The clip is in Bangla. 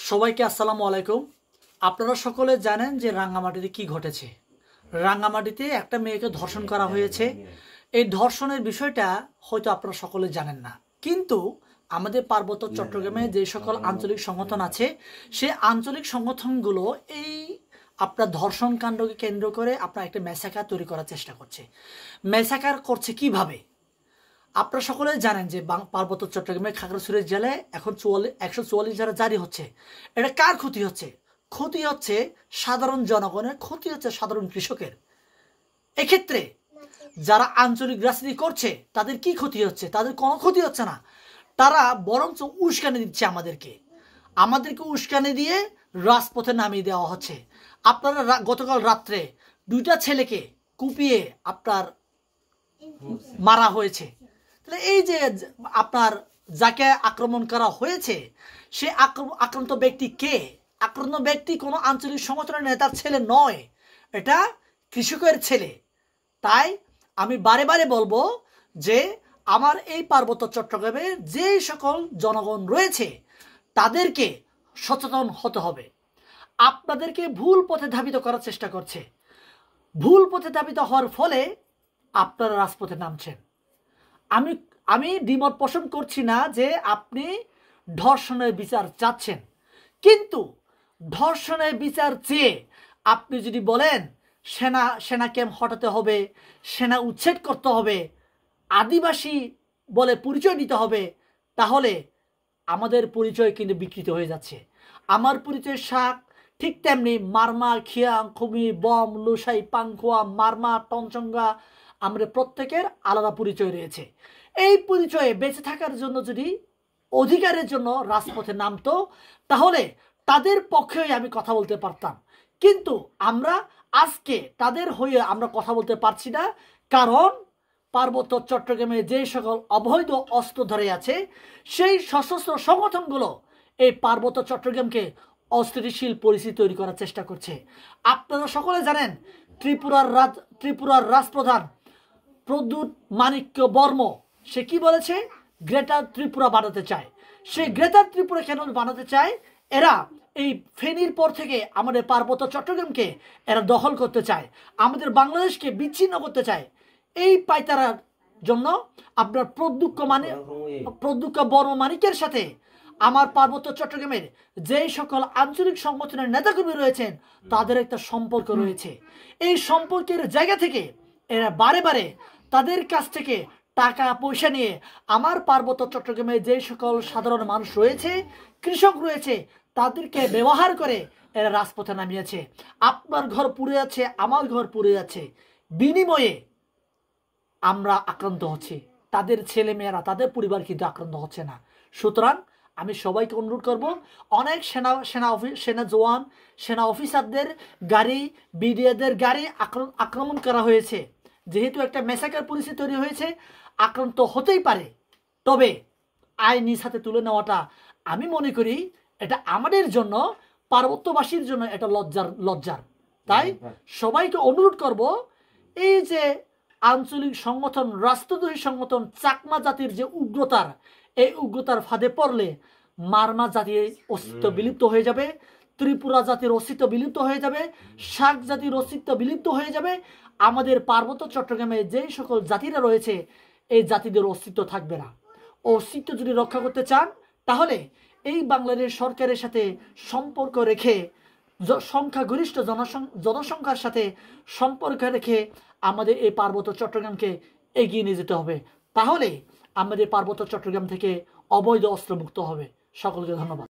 সবাইকে আসসালামু আলাইকুম। আপনারা সকলে জানেন যে রাঙ্গামাটিতে কি ঘটেছে। রাঙ্গামাটিতে একটা মেয়েকে ধর্ষণ করা হয়েছে। এই ধর্ষণের বিষয়টা হয়তো আপনারা সকলে জানেন না, কিন্তু আমাদের পার্বত্য চট্টগ্রামে যে সকল আঞ্চলিক সংগঠন আছে, সেই আঞ্চলিক সংগঠনগুলো এই আপনার ধর্ষণ কাণ্ডকে কেন্দ্র করে আপনার একটা ম্যাসাকার তৈরি করার চেষ্টা করছে। ম্যাসাকার করছে কিভাবে? আপনারা সকলে জানেন যে পার্বত্য চট্টগ্রামে খাগড়াছড়ি জেলায় এখন 144 ধারা জারি হচ্ছে। এটা কার ক্ষতি হচ্ছে? ক্ষতি হচ্ছে সাধারণ জনগণের, ক্ষতি হচ্ছে সাধারণ কৃষকের। এক্ষেত্রে যারা আঞ্চলিক রাজনীতি করছে তাদের কি ক্ষতি হচ্ছে? তাদের কোনো ক্ষতি হচ্ছে না, তারা বরঞ্চ উস্কানি দিচ্ছে আমাদেরকে উস্কানি দিয়ে রাজপথে নামিয়ে দেওয়া হচ্ছে। আপনারা গতকাল রাত্রে 2টা ছেলেকে কুপিয়ে আপনার মারা হয়েছে। এই যে আপনার যাকে আক্রমণ করা হয়েছে, সে আক্রান্ত ব্যক্তি কে? আক্রান্ত ব্যক্তি কোনো আঞ্চলিক সংগঠনের নেতার ছেলে নয়, এটা কৃষকের ছেলে। তাই আমি বারে বারে বলবো যে আমার এই পার্বত্য চট্টগ্রামে যে সকল জনগণ রয়েছে তাদেরকে সচেতন হতে হবে। আপনাদেরকে ভুল পথে ধাবিত করার চেষ্টা করছে। ভুল পথে ধাবিত হওয়ার ফলে আপনারা রাজপথে নামছেন। আমি দ্বিমত পোষণ করছি না যে আপনি ধর্ষণের বিচার চাচ্ছেন, কিন্তু ধর্ষণের বিচার চেয়ে আপনি যদি বলেন সেনা ক্যাম্প হটাতে হবে, সেনা উচ্ছেদ করতে হবে, আদিবাসী বলে পরিচয় দিতে হবে, তাহলে আমাদের পরিচয় কিন্তু বিকৃত হয়ে যাচ্ছে। আমার পরিচয় শাক, ঠিক তেমনি মারমা, খিয়াং, খুমি, বম, লুসাই, পাংখোয়া, মারমা, টনচঙ্গা, আমরা প্রত্যেকের আলাদা পরিচয় রয়েছে। এই পরিচয়ে বেঁচে থাকার জন্য যদি অধিকারের জন্য রাজপথে নামতো, তাহলে তাদের পক্ষেই আমি কথা বলতে পারতাম। কিন্তু আমরা আজকে তাদের হয়ে আমরা কথা বলতে পারছি না, কারণ পার্বত্য চট্টগ্রামে যে সকল অবৈধ অস্ত্র ধরে আছে, সেই সশস্ত্র সংগঠনগুলো এই পার্বত্য চট্টগ্রামকে অস্থিতিশীল পরিস্থিতি তৈরি করার চেষ্টা করছে। আপনারা সকলে জানেন ত্রিপুরার রাজপ্রধান প্রদ্যুৎ মাণিক্য বর্ম সে কি বলেছে? গ্রেটার ত্রিপুরা বানাতে চায়। সে গ্রেটার ত্রিপুরা কেন বানাতে চায়? এরা এই ফেনীর পর থেকে আমাদের পার্বত্য চট্টগ্রামকে এরা দখল করতে চায়, আমাদের বাংলাদেশকে বিচ্ছিন্ন করতে চায়। এই পাইতারার জন্য আপনার প্রদ্যুৎ বর্ম মাণিক্যের সাথে আমার পার্বত্য চট্টগ্রামের যে সকল আঞ্চলিক সংগঠনের নেতাকর্মী রয়েছেন তাদের একটা সম্পর্ক রয়েছে। এই সম্পর্কের জায়গা থেকে এরা বারে বারে তাদের কাছ থেকে টাকা পয়সা নিয়ে আমার পার্বত্য চট্টগ্রামে যে সকল সাধারণ মানুষ রয়েছে, কৃষক রয়েছে, তাদেরকে ব্যবহার করে এরা রাজপথে নামিয়েছে। আপনার ঘর পুড়ে যাচ্ছে, আমার ঘর পুড়ে যাচ্ছে, বিনিময়ে আমরা আক্রান্ত হচ্ছি, তাদের ছেলে মেয়েরা, তাদের পরিবার কিন্তু আক্রান্ত হচ্ছে না। সুতরাং আমি সবাইকে অনুরোধ করব, অনেক সেনা জওয়ান, সেনা অফিসারদের গাড়ি, বিডিএদের গাড়ি আক্রমণ করা হয়েছে। যেহেতু একটা ম্যাসাকার পরিস্থিতি তৈরি হয়েছে, আক্রান্ত হতেই পারে, তবে আইনি সাথে তুলে নেওয়াটা আমি মনে করি এটা আমাদের জন্য, পার্বত্যবাসীর জন্য এটা লজ্জার। তাই সবাইকে অনুরোধ করব, এই যে আঞ্চলিক সংগঠন, রাষ্ট্রদ্রোহী সংগঠন চাকমা জাতির যে উগ্রতার, এই উগ্রতার ফাঁদে পড়লে মারমা জাতির অস্তিত্ব বিলুপ্ত হয়ে যাবে, ত্রিপুরা জাতির অস্তিত্ব বিলুপ্ত হয়ে যাবে, শাক জাতির অস্তিত্ব বিলুপ্ত হয়ে যাবে। আমাদের পার্বত্য চট্টগ্রামে যে সকল জাতিরা রয়েছে এই জাতিদের অস্তিত্ব থাকবে না। অস্তিত্ব যদি রক্ষা করতে চান, তাহলে এই বাংলাদেশ সরকারের সাথে সম্পর্ক রেখে, সংখ্যাগরিষ্ঠ জনসংখ্যার সাথে সম্পর্ক রেখে আমাদের এই পার্বত্য চট্টগ্রামকে এগিয়ে নিয়ে যেতে হবে। তাহলে আমাদের পার্বত্য চট্টগ্রাম থেকে অবৈধ অস্ত্র মুক্ত হবে। সকলকে ধন্যবাদ।